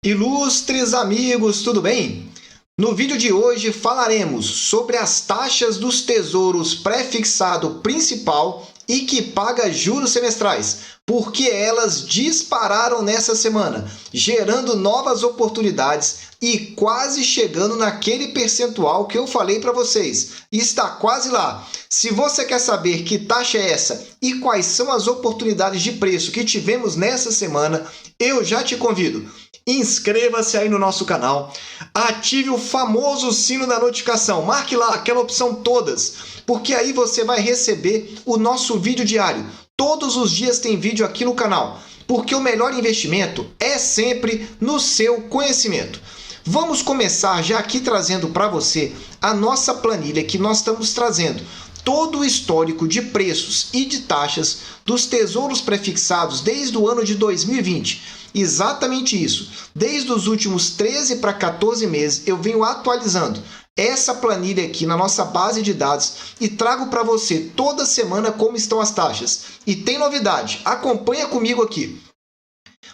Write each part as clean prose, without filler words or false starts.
Ilustres amigos, tudo bem? No vídeo de hoje falaremos sobre as taxas dos tesouros pré-fixado principal e que paga juros semestrais, porque elas dispararam nessa semana, gerando novas oportunidades e quase chegando naquele percentual que eu falei para vocês. Está quase lá. Se você quer saber que taxa é essa e quais são as oportunidades de preço que tivemos nessa semana, eu já te convido. Inscreva-se aí no nosso canal, ative o famoso sino da notificação, marque lá aquela opção todas, porque aí você vai receber o nosso vídeo diário. Todos os dias tem vídeo aqui no canal, porque o melhor investimento é sempre no seu conhecimento. Vamos começar já aqui trazendo para você a nossa planilha que nós estamos trazendo. Todo o histórico de preços e de taxas dos tesouros prefixados desde o ano de 2020. Exatamente isso. Desde os últimos 13 para 14 meses eu venho atualizando essa planilha aqui na nossa base de dados e trago para você toda semana como estão as taxas. E tem novidade, acompanha comigo aqui.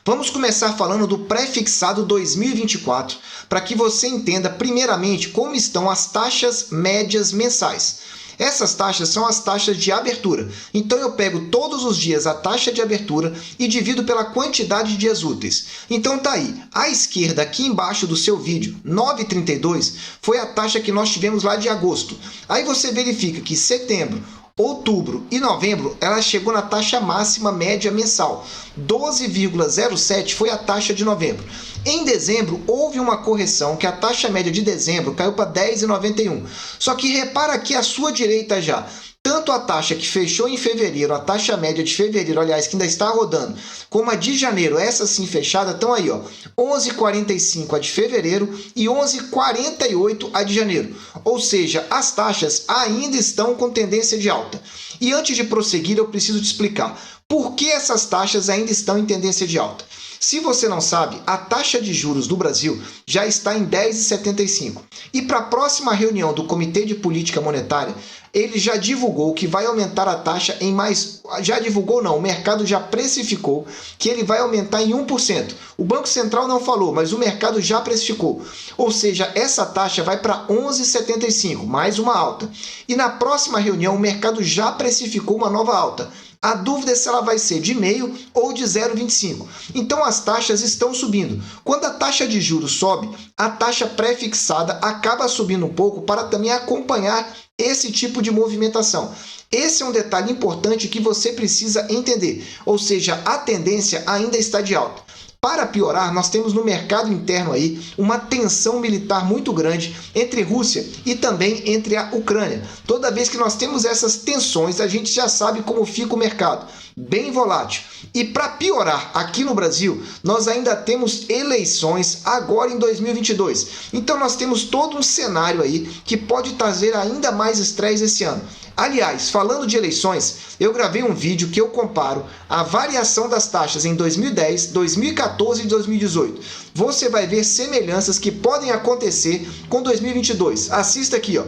Vamos começar falando do pré-fixado 2024, para que você entenda primeiramente como estão as taxas médias mensais. Essas taxas são as taxas de abertura. Então eu pego todos os dias a taxa de abertura e divido pela quantidade de dias úteis. Então tá aí, à esquerda aqui embaixo do seu vídeo, 9,32 foi a taxa que nós tivemos lá de agosto. Aí você verifica que setembro, outubro e novembro, ela chegou na taxa máxima média mensal. 12,07 foi a taxa de novembro. Em dezembro, houve uma correção que a taxa média de dezembro caiu para 10,91. Só que repara aqui à sua direita já. Tanto a taxa que fechou em fevereiro, a taxa média de fevereiro, aliás, que ainda está rodando, como a de janeiro, essa sim fechada, estão aí, ó, 11,45 a de fevereiro e 11,48 a de janeiro. Ou seja, as taxas ainda estão com tendência de alta. E antes de prosseguir, eu preciso te explicar por que essas taxas ainda estão em tendência de alta. Se você não sabe, a taxa de juros do Brasil já está em 10,75. E para a próxima reunião do Comitê de Política Monetária, ele já divulgou que vai aumentar a taxa em mais... Já divulgou não, o mercado já precificou que ele vai aumentar em 1%. O Banco Central não falou, mas o mercado já precificou. Ou seja, essa taxa vai para 11,75, mais uma alta. E na próxima reunião o mercado já precificou uma nova alta. A dúvida é se ela vai ser de 0,5 ou de 0,25. Então as taxas estão subindo. Quando a taxa de juros sobe, a taxa pré-fixada acaba subindo um pouco para também acompanhar esse tipo de movimentação. Esse é um detalhe importante que você precisa entender. Ou seja, a tendência ainda está de alta. Para piorar, nós temos no mercado interno aí uma tensão militar muito grande entre Rússia e também entre a Ucrânia. Toda vez que nós temos essas tensões, a gente já sabe como fica o mercado, bem volátil. E para piorar, aqui no Brasil, nós ainda temos eleições agora em 2022. Então nós temos todo um cenário aí que pode trazer ainda mais estresse esse ano. Aliás, falando de eleições, eu gravei um vídeo que eu comparo a variação das taxas em 2010, 2014 e 2018. Você vai ver semelhanças que podem acontecer com 2022. Assista aqui, ó.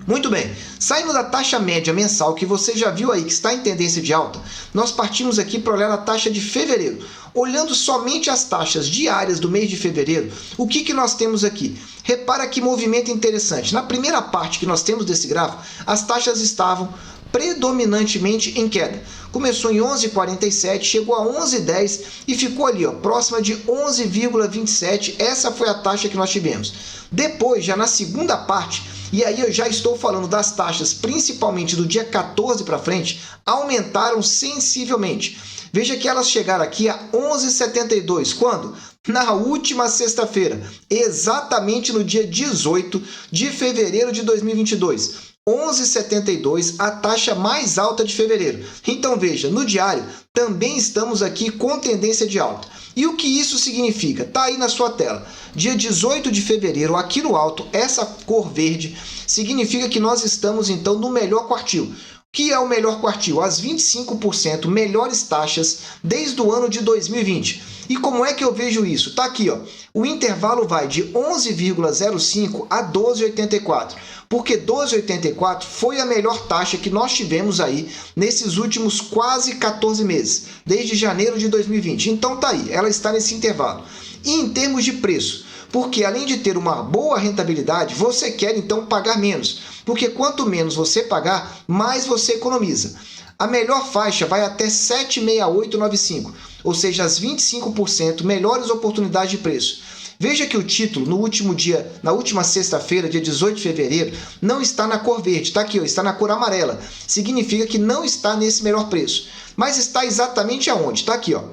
Muito bem, saindo da taxa média mensal, que você já viu aí que está em tendência de alta, nós partimos aqui para olhar a taxa de fevereiro. Olhando somente as taxas diárias do mês de fevereiro, o que nós temos aqui? Repara que movimento interessante. Na primeira parte que nós temos desse gráfico, as taxas estavam predominantemente em queda. Começou em 11,47, chegou a 11,10 e ficou ali, ó, próxima de 11,27. Essa foi a taxa que nós tivemos. Depois, já na segunda parte, e aí eu já estou falando das taxas, principalmente do dia 14 para frente, aumentaram sensivelmente. Veja que elas chegaram aqui a 11,72. Quando? Na última sexta-feira, exatamente no dia 18 de fevereiro de 2022. 11,72, a taxa mais alta de fevereiro. Então veja, no diário também estamos aqui com tendência de alta. E o que isso significa? Está aí na sua tela. Dia 18 de fevereiro, aqui no alto, essa cor verde, significa que nós estamos então no melhor quartil. que é o melhor quartil? As 25% melhores taxas desde o ano de 2020. E como é que eu vejo isso? Está aqui, ó. O intervalo vai de 11,05 a 12,84. Porque 12,84 foi a melhor taxa que nós tivemos aí nesses últimos quase 14 meses, desde janeiro de 2020. Então tá aí, ela está nesse intervalo. E em termos de preço, porque além de ter uma boa rentabilidade, você quer então pagar menos, porque quanto menos você pagar, mais você economiza. A melhor faixa vai até 76895, ou seja, as 25% melhores oportunidades de preço. Veja que o título, no último dia, na última sexta-feira, dia 18 de fevereiro, não está na cor verde, está aqui, ó, está na cor amarela. Significa que não está nesse melhor preço. Mas está exatamente aonde? Está aqui, ó.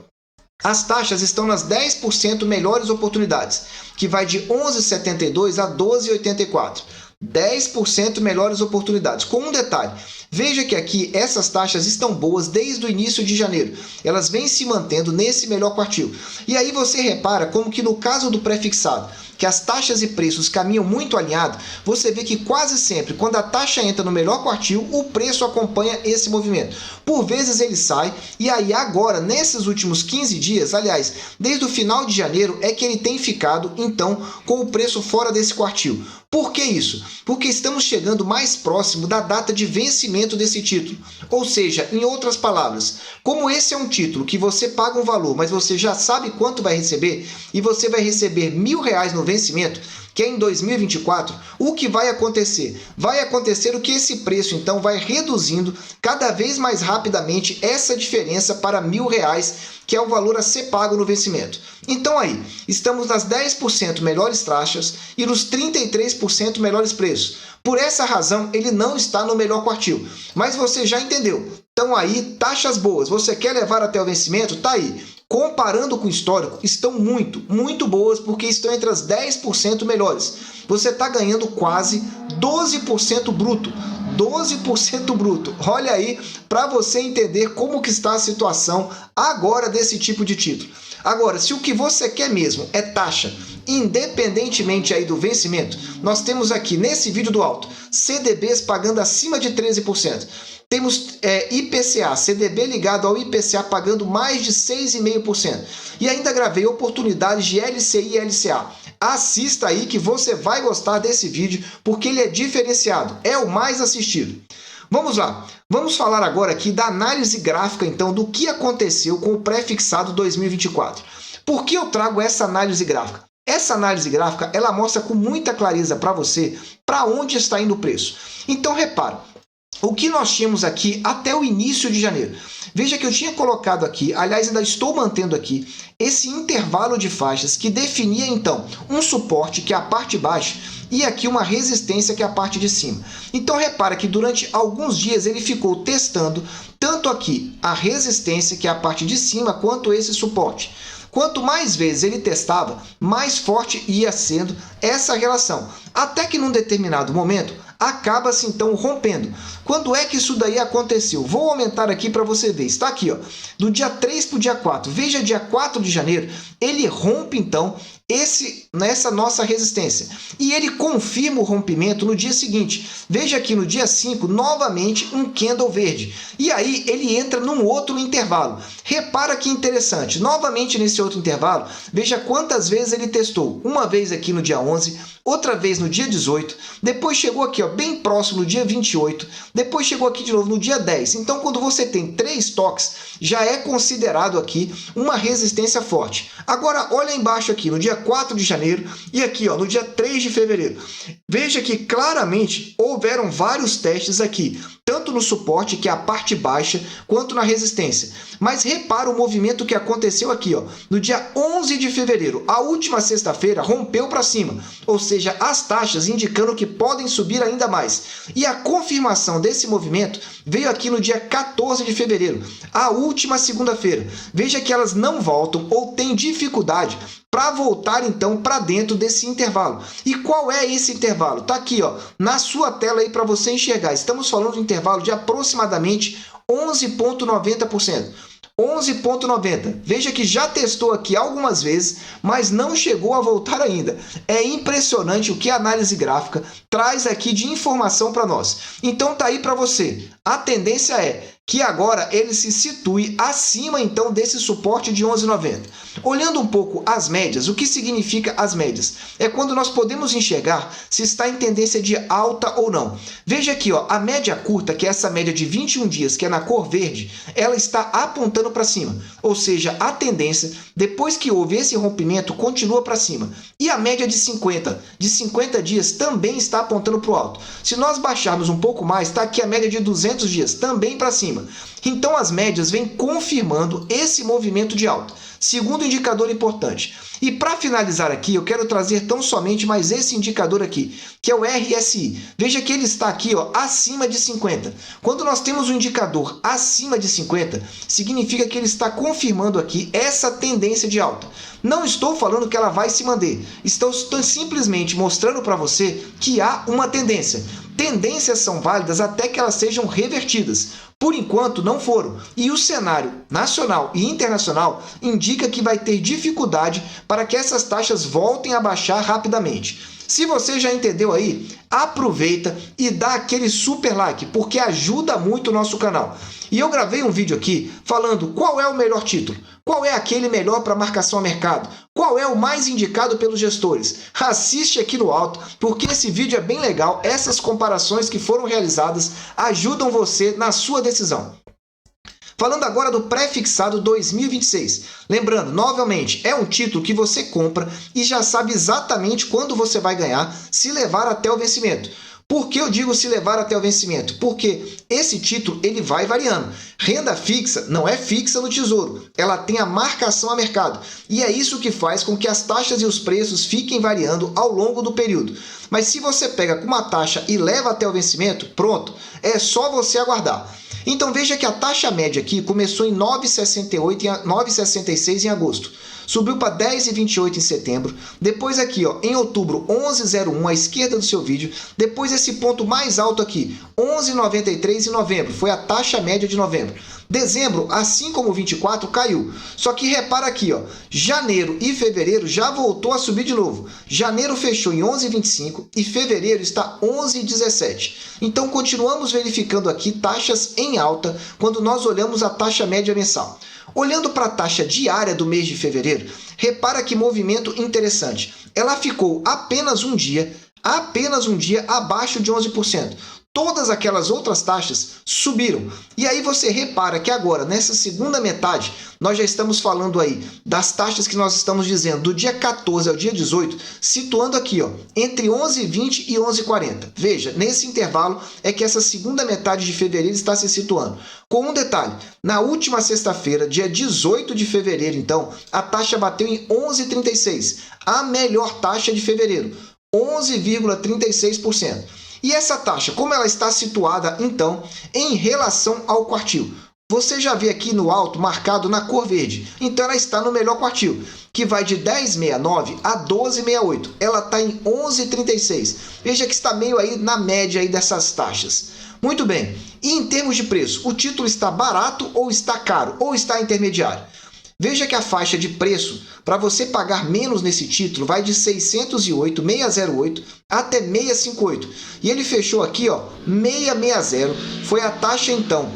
As taxas estão nas 10% melhores oportunidades, que vai de 11,72 a 12,84. 10% melhores oportunidades. Com um detalhe, veja que aqui essas taxas estão boas desde o início de janeiro. Elas vêm se mantendo nesse melhor quartil. E aí você repara como que no caso do pré-fixado, que as taxas e preços caminham muito alinhados, você vê que quase sempre, quando a taxa entra no melhor quartil, o preço acompanha esse movimento. Por vezes ele sai, e aí agora, nesses últimos 15 dias, aliás, desde o final de janeiro, é que ele tem ficado, então, com o preço fora desse quartil. Por que isso? Porque estamos chegando mais próximo da data de vencimento desse título. Ou seja, em outras palavras, como esse é um título que você paga um valor, mas você já sabe quanto vai receber, e você vai receber R$1.000 no vencimento, que é em 2024, o que vai acontecer? Vai acontecer o que esse preço, então, vai reduzindo cada vez mais rapidamente essa diferença para R$1.000, que é o valor a ser pago no vencimento. Então aí, estamos nas 10% melhores taxas e nos 33% melhores preços. Por essa razão, ele não está no melhor quartil. Mas você já entendeu. Então aí, taxas boas. Você quer levar até o vencimento? Tá aí. Comparando com o histórico, estão muito boas, porque estão entre as 10% melhores. Você está ganhando quase 12% bruto. 12% bruto. Olha aí, para você entender como que está a situação agora desse tipo de título. Agora, se o que você quer mesmo é taxa, independentemente aí do vencimento, nós temos aqui nesse vídeo do alto, CDBs pagando acima de 13%. Temos IPCA, CDB ligado ao IPCA pagando mais de 6,5%. E ainda gravei oportunidades de LCI e LCA. Assista aí que você vai gostar desse vídeo, porque ele é diferenciado, é o mais assistido. Vamos lá, vamos falar agora aqui da análise gráfica, então, do que aconteceu com o pré-fixado 2024. Por que eu trago essa análise gráfica? Essa análise gráfica, ela mostra com muita clareza para você para onde está indo o preço. Então, repara, o que nós tínhamos aqui até o início de janeiro. Veja que eu tinha colocado aqui, aliás, ainda estou mantendo aqui, esse intervalo de faixas que definia, então, um suporte, que é a parte baixa, e aqui uma resistência, que é a parte de cima. Então, repara que durante alguns dias ele ficou testando tanto aqui a resistência, que é a parte de cima, quanto esse suporte. Quanto mais vezes ele testava, mais forte ia sendo essa relação. Até que num determinado momento, acaba-se então rompendo. Quando é que isso daí aconteceu? Vou aumentar aqui para você ver. Está aqui, ó, do dia 3 para o dia 4. Veja, dia 4 de janeiro, ele rompe então nessa nossa resistência. E ele confirma o rompimento no dia seguinte. Veja aqui no dia 5, novamente um candle verde. E aí ele entra num outro intervalo. Repara que interessante. Novamente nesse outro intervalo, veja quantas vezes ele testou. Uma vez aqui no dia 11, outra vez no dia 18, depois chegou aqui, ó, bem próximo no dia 28, depois chegou aqui de novo no dia 10. Então, quando você tem 3 toques, já é considerado aqui uma resistência forte. Agora, olha embaixo aqui, no dia 4 de janeiro e aqui, ó, no dia 3 de fevereiro. Veja que claramente houveram vários testes aqui, tanto no suporte, que é a parte baixa, quanto na resistência. Mas repara o movimento que aconteceu aqui, ó, no dia 11 de fevereiro. A última sexta-feira rompeu para cima, ou seja, as taxas indicando que podem subir ainda mais. E a confirmação desse movimento veio aqui no dia 14 de fevereiro, a última segunda-feira. Veja que elas não voltam ou têm dificuldade para voltar então para dentro desse intervalo. E qual é esse intervalo? Está aqui, ó, na sua tela aí para você enxergar. Estamos falando de um intervalo de aproximadamente 11,90%. 11,90. Veja que já testou aqui algumas vezes, mas não chegou a voltar ainda. É impressionante o que a análise gráfica traz aqui de informação para nós. Então tá aí para você. A tendência é que agora ele se situe acima então desse suporte de 11,90. Olhando um pouco as médias, o que significa as médias? É quando nós podemos enxergar se está em tendência de alta ou não. Veja aqui, ó, a média curta, que é essa média de 21 dias, que é na cor verde, ela está apontando para cima. Ou seja, a tendência, depois que houve esse rompimento, continua para cima. E a média de 50 dias também está apontando para o alto. Se nós baixarmos um pouco mais, está aqui a média de 200 dias, também para cima. Então as médias vêm confirmando esse movimento de alta. Segundo indicador importante. E para finalizar aqui, eu quero trazer tão somente mais esse indicador aqui, que é o RSI. Veja que ele está aqui, ó, acima de 50. Quando nós temos um indicador acima de 50, significa que ele está confirmando aqui essa tendência de alta. Não estou falando que ela vai se manter. Estou simplesmente mostrando para você que há uma tendência. Tendências são válidas até que elas sejam revertidas. Por enquanto, não foram. E o cenário nacional e internacional indica que vai ter dificuldade para que essas taxas voltem a baixar rapidamente. Se você já entendeu aí, aproveita e dá aquele super like, porque ajuda muito o nosso canal. E eu gravei um vídeo aqui falando qual é o melhor título, qual é aquele melhor para marcação a mercado, qual é o mais indicado pelos gestores. Assiste aqui no alto, porque esse vídeo é bem legal, essas comparações que foram realizadas ajudam você na sua decisão. Falando agora do pré-fixado 2026. Lembrando, novamente, é um título que você compra e já sabe exatamente quando você vai ganhar se levar até o vencimento. Por que eu digo se levar até o vencimento? Porque esse título ele vai variando. Renda fixa não é fixa no Tesouro, ela tem a marcação a mercado. E é isso que faz com que as taxas e os preços fiquem variando ao longo do período. Mas se você pega com uma taxa e leva até o vencimento, pronto, é só você aguardar. Então veja que a taxa média aqui começou em 9,68 e 9,66 em agosto. Subiu para 10,28 em setembro. Depois aqui, ó, em outubro, 11,01 à esquerda do seu vídeo. Depois esse ponto mais alto aqui, 11,93 em novembro. Foi a taxa média de novembro. Dezembro, assim como o 24, caiu. Só que repara aqui, ó, janeiro e fevereiro já voltou a subir de novo. Janeiro fechou em 11,25 e fevereiro está 11,17. Então continuamos verificando aqui taxas em alta quando nós olhamos a taxa média mensal. Olhando para a taxa diária do mês de fevereiro, repara que movimento interessante. Ela ficou apenas um dia abaixo de 11%. Todas aquelas outras taxas subiram. E aí você repara que agora, nessa segunda metade, nós já estamos falando aí das taxas que nós estamos dizendo do dia 14 ao dia 18, situando aqui, ó, entre 11,20 e 11,40. Veja, nesse intervalo é que essa segunda metade de fevereiro está se situando. Com um detalhe, na última sexta-feira, dia 18 de fevereiro, então, a taxa bateu em 11,36, a melhor taxa de fevereiro, 11,36%. E essa taxa, como ela está situada, então, em relação ao quartil? Você já vê aqui no alto, marcado na cor verde. Então, ela está no melhor quartil, que vai de 10,69 a 12,68. Ela está em 11,36. Veja que está meio aí na média aí dessas taxas. Muito bem. E em termos de preço, o título está barato ou está caro? Ou está intermediário? Veja que a faixa de preço para você pagar menos nesse título vai de 608,608 até 658. E ele fechou aqui, ó, 660. Foi a taxa então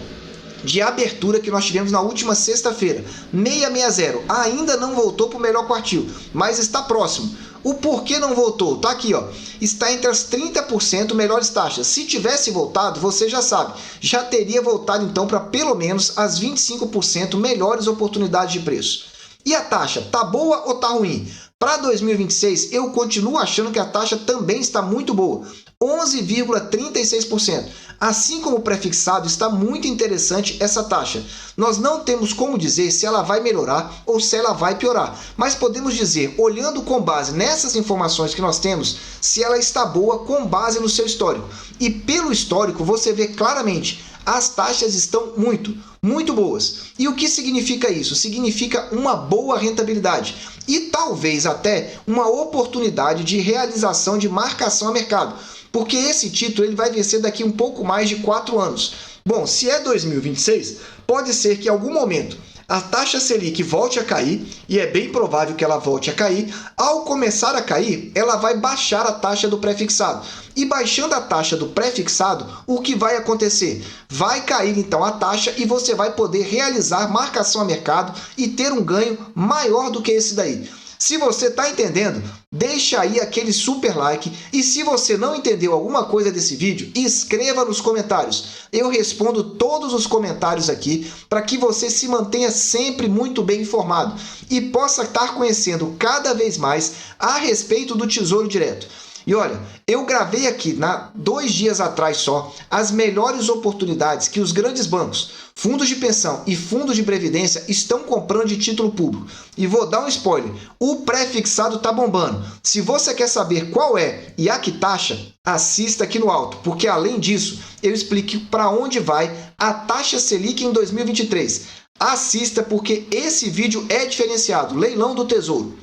de abertura que nós tivemos na última sexta-feira. 660. Ainda não voltou para o melhor quartil, mas está próximo. O porquê não voltou? Tá aqui, ó. Está entre as 30% melhores taxas. Se tivesse voltado, você já sabe, já teria voltado então para pelo menos as 25% melhores oportunidades de preço. E a taxa, tá boa ou tá ruim? Para 2026, eu continuo achando que a taxa também está muito boa. 11,36%. Assim como o prefixado, está muito interessante essa taxa. Nós não temos como dizer se ela vai melhorar ou se ela vai piorar, mas podemos dizer, olhando com base nessas informações que nós temos, se ela está boa com base no seu histórico. E pelo histórico você vê claramente, as taxas estão muito boas. E o que significa isso? Significa uma boa rentabilidade e talvez até uma oportunidade de realização de marcação a mercado. Porque esse título ele vai vencer daqui um pouco mais de 4 anos. Bom, se é 2026, pode ser que em algum momento a taxa Selic volte a cair, e é bem provável que ela volte a cair. Ao começar a cair, ela vai baixar a taxa do pré-fixado. E baixando a taxa do pré-fixado, o que vai acontecer? Vai cair então a taxa e você vai poder realizar marcação a mercado e ter um ganho maior do que esse daí. Se você está entendendo, deixa aí aquele super like, e se você não entendeu alguma coisa desse vídeo, escreva nos comentários. Eu respondo todos os comentários aqui para que você se mantenha sempre muito bem informado e possa estar conhecendo cada vez mais a respeito do Tesouro Direto. E olha, eu gravei aqui, 2 dias atrás só, as melhores oportunidades que os grandes bancos, fundos de pensão e fundos de previdência estão comprando de título público. E vou dar um spoiler, o pré-fixado está bombando. Se você quer saber qual é e a que taxa, assista aqui no alto, porque além disso, eu explico para onde vai a taxa Selic em 2023. Assista porque esse vídeo é diferenciado, leilão do Tesouro.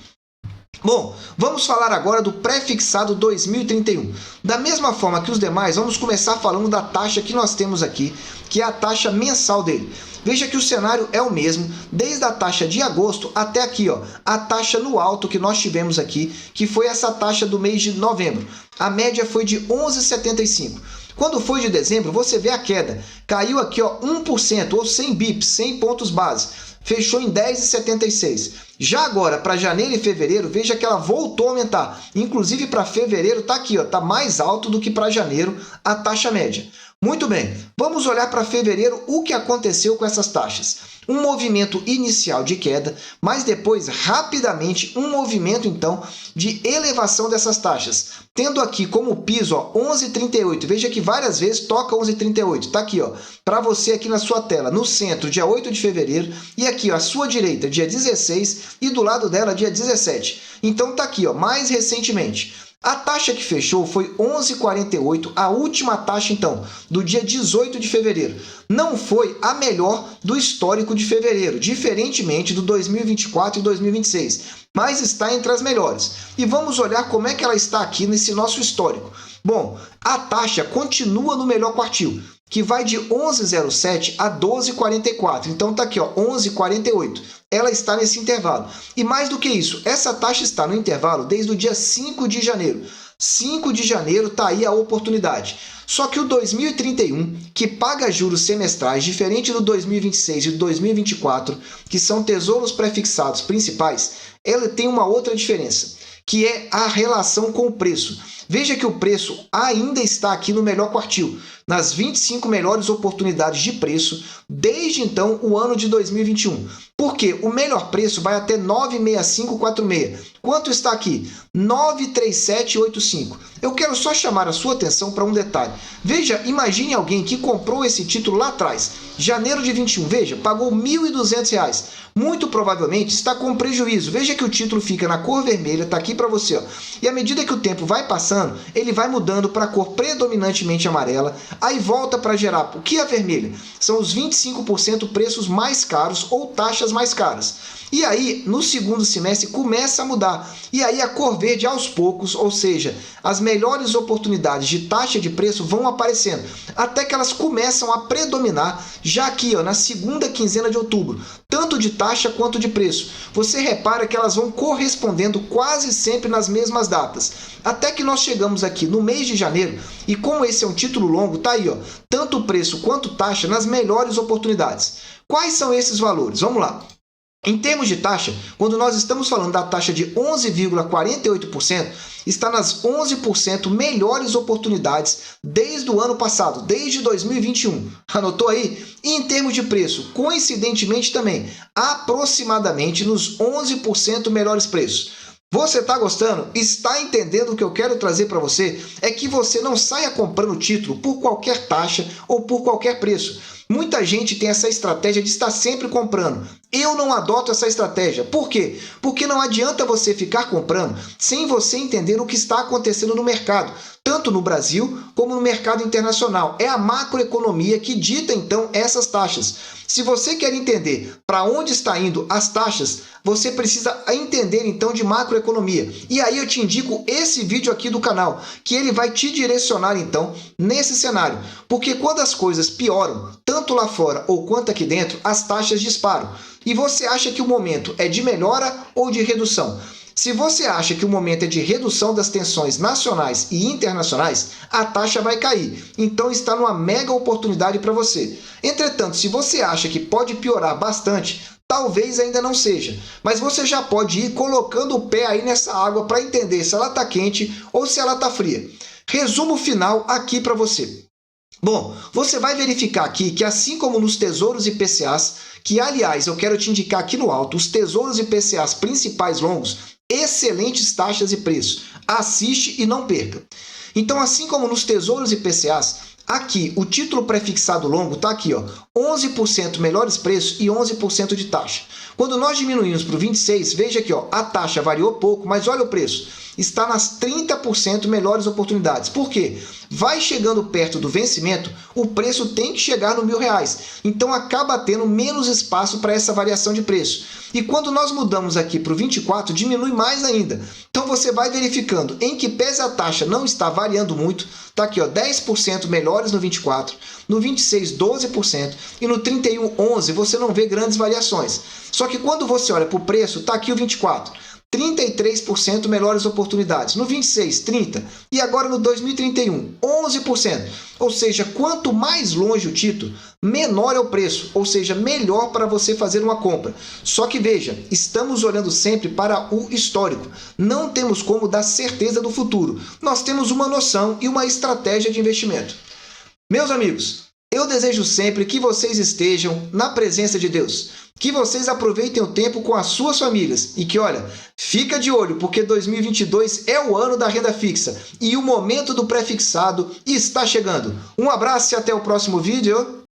Bom, vamos falar agora do pré-fixado 2031. Da mesma forma que os demais, vamos começar falando da taxa que nós temos aqui, que é a taxa mensal dele. Veja que o cenário é o mesmo, desde a taxa de agosto até aqui, ó, a taxa no alto que nós tivemos aqui, que foi essa taxa do mês de novembro. A média foi de 11,75. Quando foi de dezembro, você vê a queda. Caiu aqui, ó, 1%, ou 100 bips, 100 pontos base. Fechou em 10,76. Já agora, para janeiro e fevereiro, veja que ela voltou a aumentar. Inclusive, para fevereiro, está aqui, está mais alto do que para janeiro a taxa média. Muito bem, vamos olhar para fevereiro o que aconteceu com essas taxas. Um movimento inicial de queda, mas depois, rapidamente, um movimento, então, de elevação dessas taxas. Tendo aqui como piso, ó, 11,38. Veja que várias vezes toca 11,38. Está aqui, ó, para você aqui na sua tela, no centro, dia 8 de fevereiro, e aqui, ó, à sua direita, dia 16, e do lado dela, dia 17. Então, está aqui, ó, mais recentemente. A taxa que fechou foi 11,48, a última taxa, então, do dia 18 de fevereiro. Não foi a melhor do histórico de fevereiro, diferentemente do 2024 e 2026, mas está entre as melhores. E vamos olhar como é que ela está aqui nesse nosso histórico. Bom, a taxa continua no melhor quartil, que vai de 11,07 a 12,44. Então está aqui, ó, 11,48. Ela está nesse intervalo. E mais do que isso, essa taxa está no intervalo desde o dia 5 de janeiro. 5 de janeiro está aí a oportunidade. Só que o 2031, que paga juros semestrais, diferente do 2026 e do 2024, que são tesouros pré-fixados principais, ela tem uma outra diferença, que é a relação com o preço. Veja que o preço ainda está aqui no melhor quartil, nas 25 melhores oportunidades de preço desde então o ano de 2021. Porque o melhor preço vai até 9,6546. Quanto está aqui? 9,3785. Eu quero só chamar a sua atenção para um detalhe. Veja, imagine alguém que comprou esse título lá atrás, janeiro de 21, veja, pagou R$ 1.200. Muito provavelmente está com prejuízo. Veja que o título fica na cor vermelha, está aqui para você, ó. E à medida que o tempo vai passando, ele vai mudando para a cor predominantemente amarela, aí volta para gerar o que é vermelha? São os 25% preços mais caros ou taxas mais caras. E aí, no segundo semestre, começa a mudar. E aí a cor verde aos poucos, ou seja, as melhores oportunidades de taxa de preço vão aparecendo, até que elas começam a predominar já aqui, ó, na segunda quinzena de outubro, tanto de taxa quanto de preço. Você repara que elas vão correspondendo quase sempre nas mesmas datas. Até que nós chegamos aqui no mês de janeiro, e como esse é um título longo, tá aí, ó, tanto preço quanto taxa nas melhores oportunidades. Quais são esses valores? Vamos lá. Em termos de taxa, quando nós estamos falando da taxa de 11,48%, está nas 11% melhores oportunidades desde o ano passado, desde 2021. Anotou aí? E em termos de preço, coincidentemente também, aproximadamente nos 11% melhores preços. Você está gostando? Está entendendo o que eu quero trazer para você? É que você não saia comprando título por qualquer taxa ou por qualquer preço. Muita gente tem essa estratégia de estar sempre comprando. Eu não adoto essa estratégia. Por quê? Porque não adianta você ficar comprando sem você entender o que está acontecendo no mercado, tanto no Brasil como no mercado internacional. É a macroeconomia que dita, então, essas taxas. Se você quer entender para onde está indo as taxas, você precisa entender, então, de macroeconomia. E aí eu te indico esse vídeo aqui do canal, que ele vai te direcionar, então, nesse cenário. Porque quando as coisas pioram, tanto lá fora ou quanto aqui dentro, as taxas disparam. E você acha que o momento é de melhora ou de redução? Se você acha que o momento é de redução das tensões nacionais e internacionais, a taxa vai cair. Então está numa mega oportunidade para você. Entretanto, se você acha que pode piorar bastante, talvez ainda não seja. Mas você já pode ir colocando o pé aí nessa água para entender se ela está quente ou se ela está fria. Resumo final aqui para você. Bom, você vai verificar aqui que assim como nos tesouros IPCAs, que aliás eu quero te indicar aqui no alto, os tesouros IPCAs principais longos, excelentes taxas e preços. Assiste e não perca. Então, assim como nos tesouros IPCAs, aqui o título prefixado longo está aqui, ó, 11% melhores preços e 11% de taxa. Quando nós diminuímos para o 26, veja aqui, ó, a taxa variou pouco, mas olha o preço. Está nas 30% melhores oportunidades. Por quê? Vai chegando perto do vencimento, o preço tem que chegar no R$1.000. Então acaba tendo menos espaço para essa variação de preço. E quando nós mudamos aqui para o 24, diminui mais ainda. Então você vai verificando em que pese a taxa não está variando muito. Está aqui, ó, 10% melhores no 24, no 26, 12% e no 31, 11%. Você não vê grandes variações. Só que quando você olha para o preço, está aqui o 24. 33% melhores oportunidades. No 26, 30%. E agora no 2031, 11%. Ou seja, quanto mais longe o título, menor é o preço. Ou seja, melhor para você fazer uma compra. Só que veja, estamos olhando sempre para o histórico. Não temos como dar certeza do futuro. Nós temos uma noção e uma estratégia de investimento. Meus amigos, eu desejo sempre que vocês estejam na presença de Deus. Que vocês aproveitem o tempo com as suas famílias e que, olha, fica de olho porque 2022 é o ano da renda fixa e o momento do pré-fixado está chegando. Um abraço e até o próximo vídeo.